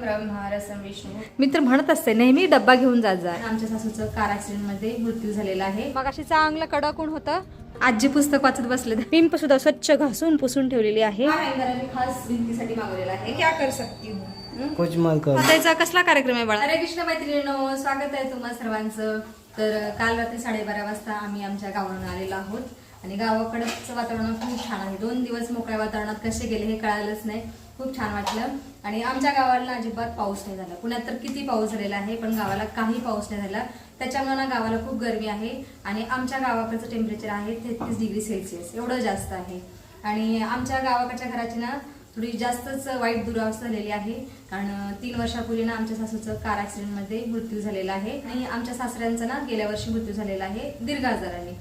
ब्रह्मा रसम विष्णू. मित्र म्हणत असते नेहमी डब्बा घेऊन जात जा. आमच्या सासूचं कार ऍक्सिडेंट मध्ये मृत्यू झालेला आहे. मग अशी चांगलं कडक ऊन होतं. आजी पुस्तक वाचत बसले. पिंप सुद्धा स्वच्छ घासून पुसून ठेवलेली आहे. हा हँगर मी खास भिंतीसाठी मागवलेला आहे. क्या कर सकती हूँ. कुछ मत कर. त्याचा कसला कार्यक्रम आहे बाळा? हरे कृष्ण मैत्रिणींनो, स्वागत आहे तुम्हा सर्वांचं. तर काल रात्री 12:30 वाजता आम्ही आमच्या गावावरून आलेलो आहोत आणि गावाकडचं वातावरण खूप छान आहे. 2 दिवस मोकळ्या वातावरणात कसे गेले हे कळालंच नाही. खूप छान वाटलं. आणि आमच्या गावाला अजिबात पाऊस नाही झाला. पुण्यात तर किती पाऊस झालेला आहे, पण गावाला काही पाऊस नाही झाला. त्याच्यामुळे ना गावाला खूप गरमी आहे आणि आमच्या गावाकडचं टेम्परेचर आहे 33 डिग्री सेल्सिअस, एवढं जास्त आहे. आणि आमच्या गावाकडच्या घराची ना थोडी जास्तच वाईट दुरावस्था झालेली आहे. कारण 3 वर्षापूर्वी ना आमच्या सासूचं कार ऍक्सिडेंटमध्ये मृत्यू झालेला आहे आणि आमच्या सासऱ्यांचा ना गेल्या वर्षी मृत्यू झालेला आहे दीर्घ आजाराने.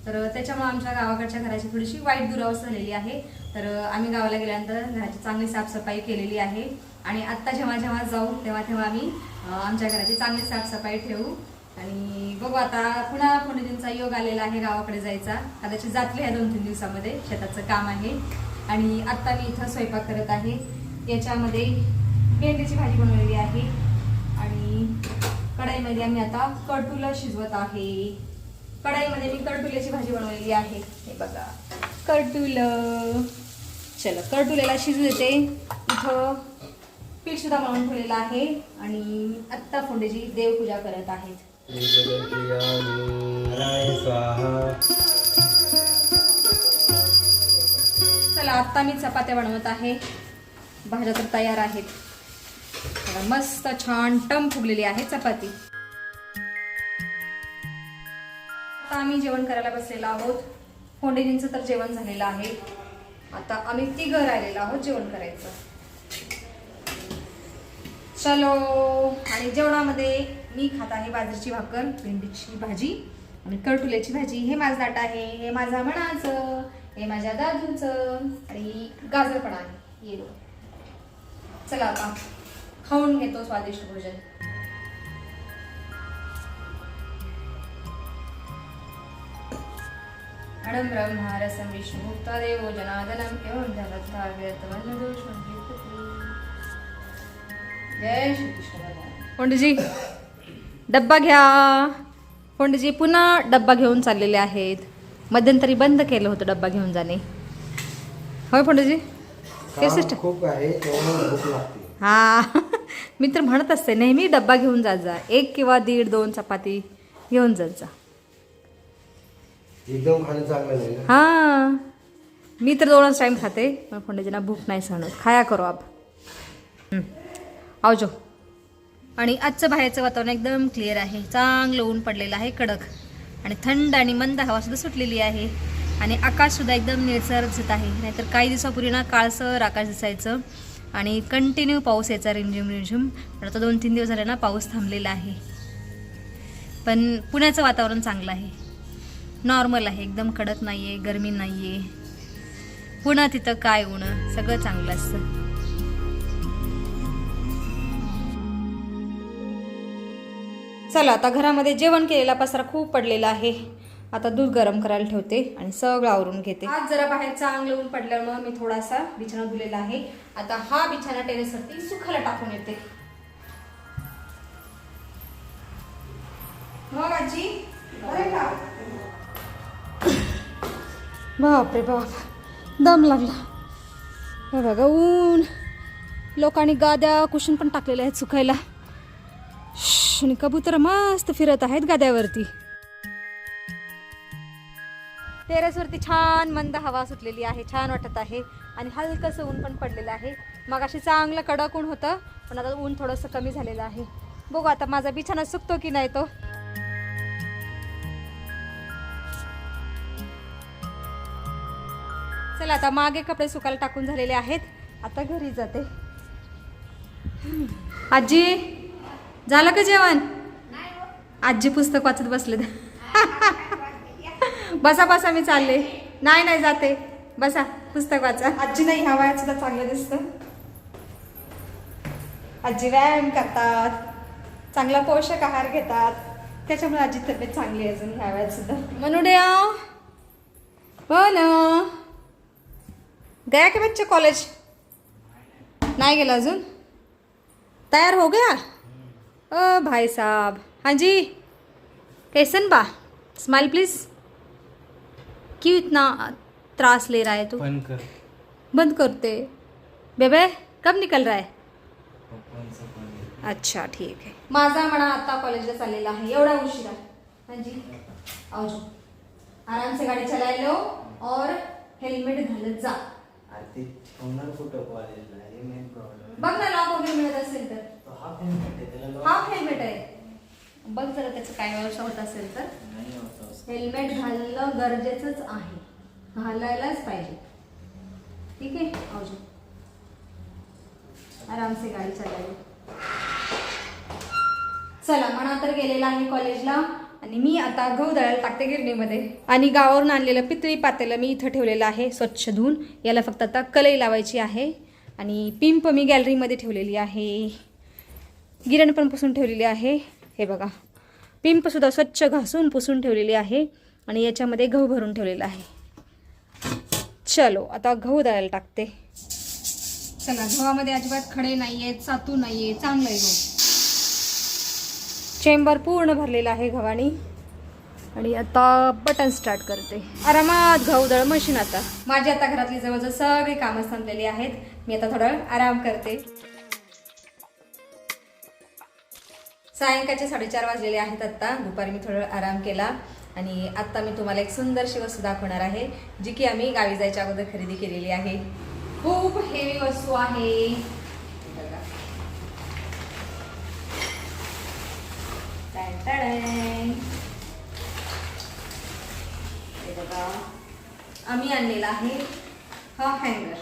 तर त्याच्यामुळे आमच्या गावाकडच्या घराची थोडीशी वाईट दुरावस्था झालेली आहे. तर आम्ही गावाला गेल्यानंतर घराची चांगली साफसफाई केलेली आहे आणि आत्ता जेव्हा जेव्हा जाऊ तेव्हा आम्ही आमच्या घराची चांगली साफसफाई ठेवू. आणि बघू आता पुन्हा दिनचा योग आलेला आहे गावाकडे जायचा. कदाचित जातले ह्या 2-3 दिवसामध्ये, शेताचं काम आहे. आणि आत्ता मी इथं स्वयंपाक करत आहे. याच्यामध्ये भेंडीची भाजी बनवलेली आहे आणि कढईमध्ये आम्ही आता कडटुलं शिजवत आहे. कढईमध्ये मी कडटुल्याची भाजी बनवलेली आहे. हे बघा कडटुलं. चला कडटुल्याला शिजू देते. इथं पीठ सुद्धा बनवून ठेवलेलं आहे आणि आत्ता फोंडेची देवपूजा करत आहेत. चला आत्ता मी चपात्या बनवत आहे. भाज्या तर तयार आहेत. मस्त छान टम फुगलेली आहे चपाती. आता आम्ही जेवण करायला बसलेलो आहोत. फोंडेजींचं तर जेवण झालेलं आहे. आता आम्ही 3 राहिलेलो आहोत जेवण करायचं. चलो. आणि जेवणामध्ये मी खात आहे बाजरीची भाकर, भेंडीची भाजी आणि कडटुल्याची भाजी. हे माझं ताट आहे, हे माझ्या मनाचं, हे माझ्या दादूचं आणि गाजर पण आहे. ये चला आता खाऊन घेतो स्वादिष्ट भोजन. अणं ब्रह्मा रसम विष्णू तदेव जनार्दनम एवं जगत्ताव्यतवन्न दोषं जय श्री कृष्ण भगवान. फोंडीजी डब्बा घ्या. फोंडीजी पुन्हा डब्बा घेऊन चाललेले आहेत. मध्यंतरी बंद केलं होतं डब्बा घेऊन जाणे. होय फोंडीजी? खूप आहे त्यामुळे भूक लागते. हा मित्र म्हणत असते नेहमी डब्बा घेऊन जात जा. 1 किंवा 1.5-2 चपाती घेऊन जात जा. एकदम खाणं चांगलं नाही. हा मी तर 2च टाइम खाते, पण फोंडीजींना भूक नाही सहन होत. खाया करो आप. आवजो. आणि आजचं बाहेरचं वातावरण एकदम क्लिअर आहे. चांगलं ऊन पडलेलं आहे कडक आणि थंड आणि मंद हवा सुद्धा सुटलेली आहे आणि आकाश सुद्धा एकदम निळसर दिसत आहे. नाहीतर काही दिवसापूर्वी ना काळसर आकाश दिसायचं आणि कंटिन्यू पाऊस यायचा रिमझिम. पण आता 2-3 दिवस झाले ना पाऊस थांबलेला आहे. पण पुण्याचं वातावरण चांगलं आहे, नॉर्मल आहे, एकदम कडक नाही आहे, गरमी नाही आहे. पुन्हा तिथं काय ऊन, सगळं चांगलं असतं. चला आता घरामध्ये जेवण केलेला पसारा खूप पडलेला आहे. आता दूध गरम करायला ठेवते आणि सगळं आवरून घेते. आज जरा बाहेर चांगलं ऊन पडल्यामुळे मी थोडासा बिछाना धुलेला आहे. आता हा बिछाना टेरेसवरती सुखायला टाकून येते. मग आजी बापरे बाप, दम लागला. हे बघा ऊन. लोकांनी गाद्या कुशन पण टाकलेल्या आहेत सुकायला आणि कबूतर मस्त फिरत आहेत गाद्यावरती. टेरेसवरती छान मंद हवा सुटलेली आहे, छान वाटत आहे आणि हलकंसं ऊन पण पडलेलं आहे. मग अशी चांगलं कडक ऊन होतं, पण आता ऊन थोडंसं कमी झालेलं आहे. बघू आता माझा बिछाना सुकतो की नाही तो. चला आता मागे कपडे सुकायला टाकून झालेले आहेत. आता घरी जाते. आजी झालं का जेवण? आजी पुस्तक वाचत बसले. बसा बसा, मी चालले. नाही जाते, बसा पुस्तक वाचा. आजी नाही ह्या वयात सुद्धा चांगलं दिसतं. आजी व्यायाम करतात, चांगला पोषक आहार घेतात, त्याच्यामुळे आजी तब्येत चांगली आहे अजून ह्या वयात सुद्धा. मनुड्या हो ना, गया के बच्चे कॉलेज? नाही गेला अजून. तैयार हो गया? ओ भाई साहब, हाँ जी। कैसन बा? Smile please. क्यों इतना त्रास ले रहा है तू? बंद कर. बंद करते बेबे. कब निकल रहा है? पप्पांचं पण. अच्छा ठीक आहे. माझा म्हणा आता कॉलेजला चाललेला आहे. एवढा उशिरा. हाँ जी आओ जो. आराम से गाड़ी चलाए लो और हेल्मेट घालत जा. आरती होणार कुठं कॉलेजला हे मेन प्रॉब्लेम. बघ ना लॉक वगैरे मिळत असेल तर. तो हाफ हेल्मेट आहे त्याला lock हाफ हेल्मेट आहे. बघ जरा त्याचं काय व्यवस्था होत असेल तर. नाही होत असं. हेल्मेट घालणं गरजेचंच आहे. घालायलाच पाहिजे. ठीक आहे आओ जो. आराम से गाडी चालवावी. चला म्हणा तर गेलेला आहे कॉलेजला आणि मी आता गहू दळायला टाकते गिरणीमध्ये. आणि गावावरून आणलेलं पितळी पातेलं मी इथं ठेवलेलं आहे स्वच्छ धुवून. याला फक्त आता कलई लावायची आहे. आणि पिंप मी गॅलरीमध्ये ठेवलेली आहे. गिरण पण पुसून ठेवलेली आहे. हे बघा पिंपसुद्धा स्वच्छ घासून पुसून ठेवलेली आहे. आणि याच्यामध्ये गहू भरून ठेवलेला आहे. चलो आता गहू दळायला टाकते. चला गव्हामध्ये अजिबात खडे नाही आहेत, सातू नाही आहे, चांगलं आहे गहू. चेंबर पूर्ण भरलेला आहे गव्हाणी. आणि आता बटन स्टार्ट करते. आरामात गहू दळ मशीन. आता माझी आता घरातली जवळजवळ सगळी कामं संपलेली आहेत. मी आता थोडं आराम करते. सायंकाळचे 4:30 वाजलेले आहेत. आत्ता दुपारी मी थोडं आराम केला. आणि आत्ता मी तुम्हाला एक सुंदरशी वस्तू दाखवणार आहे जी की आम्ही गावी जायच्या अगोदर खरेदी केलेली आहे. खूप हेवी वस्तू आहे. बघा. हे बघा आम्ही आणलेला आहे हा हँगर,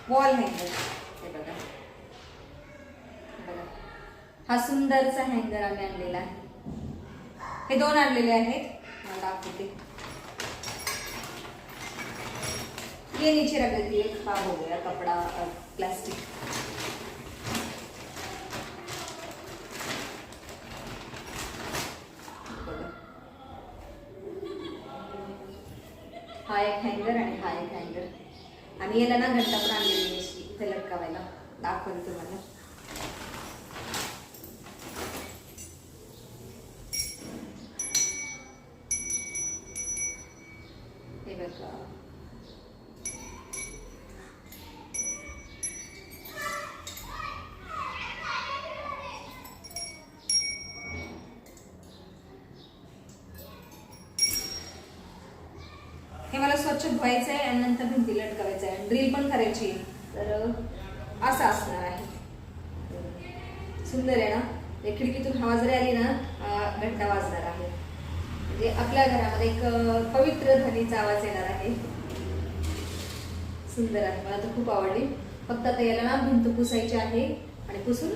वॉल हँगर. हे बघा बघा हा सुंदरचा हँगर आम्ही आणलेला आहे. हे 2 आणलेले आहेत. मला दाखवते. ये नीचे रख देती है. खराब हो गया कपड़ा और प्लास्टिक. हा एक हँगर आणि हा एक हँगर. आणि याला ना घंटा पण आणलेली अशी इथे लटकावायला. दाखवते तुम्हाला. हे बघा हे मला स्वच्छ धुवायचं आहे आणि नंतर भिंती लटकावायचं आहे. ड्रिल पण करायची आहे. तर असं असणार आहे. सुंदर आहे ना. ते खिडकीतून हवा जरी आली ना घंटा वाजणार आहे. म्हणजे आपल्या घरामध्ये एक पवित्र ध्वनीचा आवाज येणार आहे. सुंदर आहे. मला तर खूप आवडली. फक्त आता याला ना भिंत पुसायची आहे आणि पुसून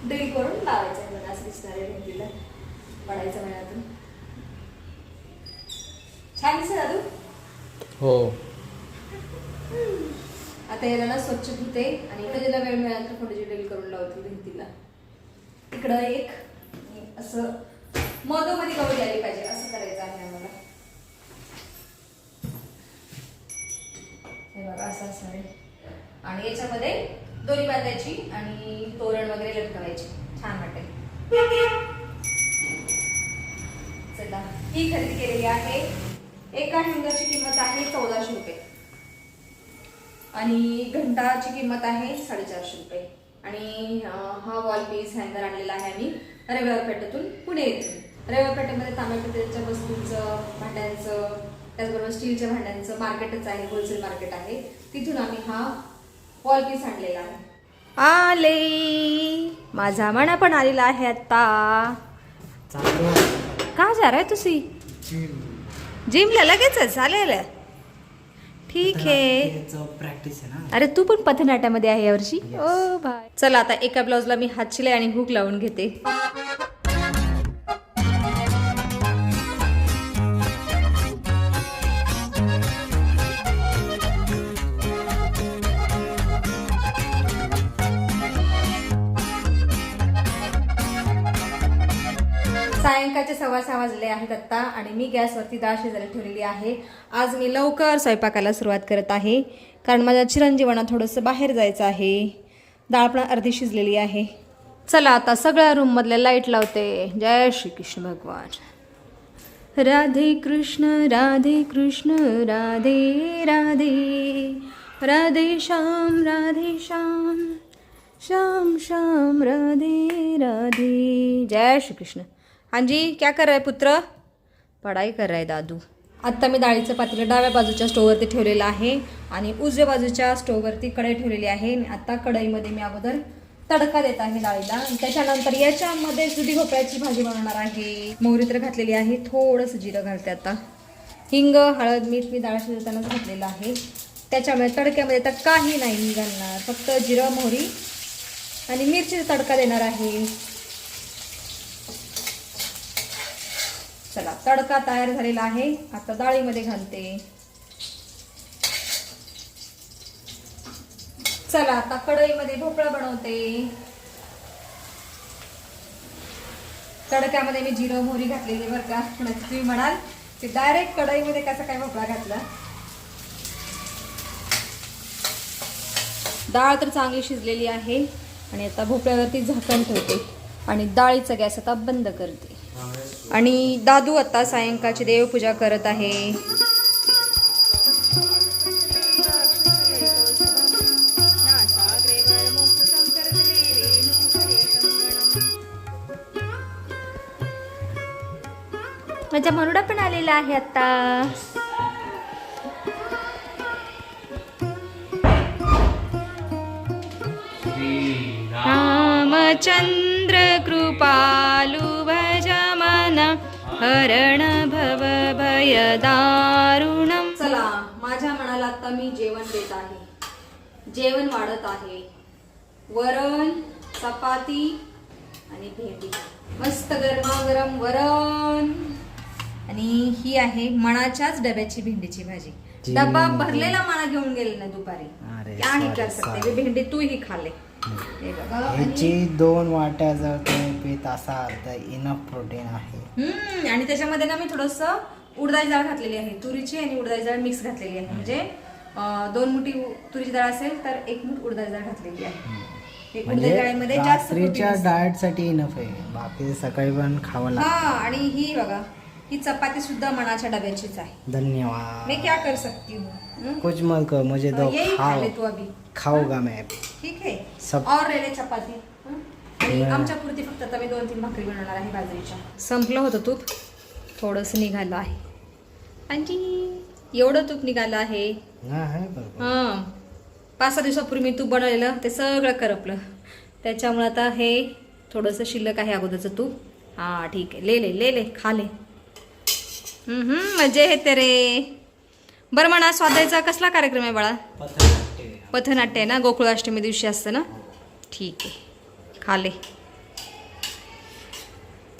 ड्रिल करून लावायचं आहे. बघा असं दिसणार आहे भिंतीला. पडायचं महिन्यातून. छान दिसत दादू. हो. आता याला ना स्वच्छ धुते आणि कधीला वेळ मिळाला तर थोडीशी ड्रिल करून लावते भिंतीला. इकडं एक असं मधोमधी गवळी आली पाहिजे असं करायचं आहे आम्हाला. हे बघा असं असणार आहे. आणि याच्यामध्ये दोरी बांधायची आणि तोरण वगैरे लटकवायची. छान वाटेल. चला ही खरेदी केलेली आहे. एका हँगरची किंमत आहे 1400 रुपये आणि घंटाची किंमत आहे 450 रुपये. आणि हा वॉल पीस हँगर आणलेला आहे आम्ही रविवार पेठेतून पुणे येथून. रविवार पेठेमध्ये तांब्या पितळेच्या वस्तूंचं, भांड्यांचं, त्याचबरोबर स्टीलच्या भांड्यांचं मार्केटच आहे. होलसेल मार्केट आहे. तिथून आम्ही हा वॉल पीस आणलेला आहे. आले माझा मना पण आलेला आहे. आता का जा रहा है तुसी? जिमला लगेचच चालेल. ठीक आहे. प्रॅक्टिस आहे ना. अरे तू पण पथनाट्यामध्ये आहे यावर्षी. ओ बाय. चला आता एका ब्लाउजला मी हात शिलाई आणि हुक लावून घेते. सायंकाळचे 6:15 वाजले आहेत आत्ता आणि मी गॅसवरती डाळ शिजायला ठेवलेली आहे. आज मी लवकर स्वयंपाकाला सुरुवात करत आहे कारण माझ्या चिरंजीवांना थोडंसं बाहेर जायचं आहे. डाळ पण अर्धी शिजलेली आहे. चला आता सगळ्या रूम मधल्या लाईट लावते. जय श्री कृष्ण भगवान. राधे कृष्ण राधे कृष्ण राधे राधे राधे श्याम श्याम श्याम राधे राधे. जय श्री कृष्ण. हाँ जी, क्या कर रहा है पुत्र? पढ़ाई कर रहा है दादू. आत्ता मी डाळीचं पातेलं डाव्या बाजूच्या स्टोववरती ठेवलेलं आहे आणि उजव्या बाजूच्या स्टोववरती कढई ठेवलेली आहे. आता कढईमध्ये मी अगोदर तडका देत आहे डाळीला आणि त्याच्यानंतर याच्यामध्ये दुधी भोपळ्याची भाजी बनवणार आहे. मोहरी तर घातलेली आहे, थोडंसं जिरं घालते आता. हिंग, हळद, मीठ मी डाळ शिजवतानाच घातलेलं आहे. त्याच्यामुळे तडक्यामध्ये तर काही नाही घालणार, फक्त जिरं, मोहरी आणि मिरचीचा तडका देणार आहे. चला, तडका तयार झालेला आहे. आता डाळीमध्ये घालते. चला, आता कढईमध्ये भोपळा बनवते. तडक्यामध्ये मी जिरं, मोहरी घातलेली बरं का. तुम्ही म्हणाल की डायरेक्ट कढईमध्ये कसा काय भोपळा घातला. डाळ तर चांगली शिजलेली आहे आणि आता भोपळ्यावरती झाकण ठेवते आणि डाळीचा गॅस आता बंद करते. आणि दादू आता सायंकाळची देवपूजा करत आहे. माझा मनुडा पण आलेला आहे आता. रामचंद्र कृपालु भजमन हरण भव भय दारुणम. चला, माझ्या मनाला आता मी जेवण देत आहे. जेवण वाढत आहे. वरण, चपाती आणि भेंडी, मस्त गरमागरम वरण. आणि ही आहे मणाच्याच डब्याची भेंडीची भाजी. डब्बा भरलेला मणा घेऊन गेले ना दुपारी. क्या ही कर सकते, भेंडी तू ही खाले. हे बघा, ह्याची 2 वाट्या जर तुम्ही पीत असाल तर इनफ प्रोटीन आहे. आणि त्याच्यामध्ये ना मी थोडस उडदाची डाळ घातलेली आहे, तुरीची आणि उडदाची डाळ मिक्स घातलेली आहे. म्हणजे 2 मुठी तुरीची डाळ असेल तर 1 मूठ उडदाची डाळ घातलेली आहे. म्हणजे डाळीमध्ये जास्त रात्रीच्या डाएट साठी इनफ आहे, बाकी सकाळी पण खावं लागतं. हा, आणि ही बघा, ही चपाती सुद्धा मनाच्या डब्याचीच आहे. धन्यवाद. मैं क्या कर सकती हूँ. कुछ मत करो, मुझे दो. यही खा ले तू अभी. खाऊंगा मैं. ठीक है, सब. और ले चपाती. आणि आमच्या पुरती फक्त आता मी 2-3 भाकरी बनवणार आहे बाजरीच्या. संपलं होतं तूप, थोडंसं निघालं आहे. आणि एवढं तूप निघालं आहे. हां, 5-6 दिवसापूर्वी मी तूप बनवलेलं, ते सगळं करपलं. त्याच्यामुळे आता हे थोडंसं शिल्लक आहे अगोदरचं तूप. हां ठीक आहे, ले ले खा ले. मजे हे तेरे. बरं म्हणा, स्वाध्यायचा कसला कार्यक्रम आहे बाळा? पथनाट्य आहे ना, गोकुळाष्टमी दिवशी असतं ना. ठीक आहे, खा ले.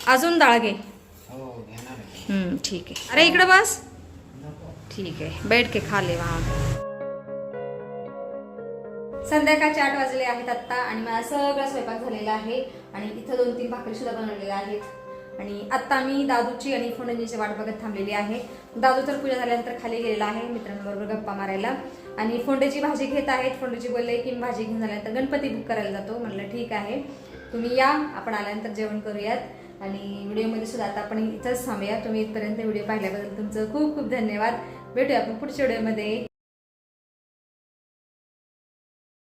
अजून डाळ घे. ठीक आहे. अरे इकडं बस. ठीक आहे, बैठ के खा ले वहाँ. संध्याकाळचे 8 वाजले आहेत आत्ता आणि मला सगळा स्वयंपाक झालेला आहे. आणि इथं 2-3 भाकरी सुद्धा बनवलेल्या आहेत. आणि आत्ता मी दादूची आणि फोंडणीची वाट बघत थांबलेली आहे. दादू तर पूजा झाल्यानंतर खाली गेलेला आहे मित्रांबरोबर गप्पा मारायला. आणि फोंड्याची भाजी घेत आहेत. फोंड्याची बोलले की भाजी घेऊन झाल्यानंतर गणपती बुक करायला जातो. म्हटलं ठीक आहे, तुम्ही या, आपण आल्यानंतर जेवण करूयात. आणि व्हिडिओमध्ये सुद्धा आता आपण इथंच थांबूया. तुम्ही इथपर्यंत व्हिडिओ पाहिल्याबद्दल तुमचं खूप खूप धन्यवाद. भेटूया आपण पुढच्या व्हिडिओमध्ये.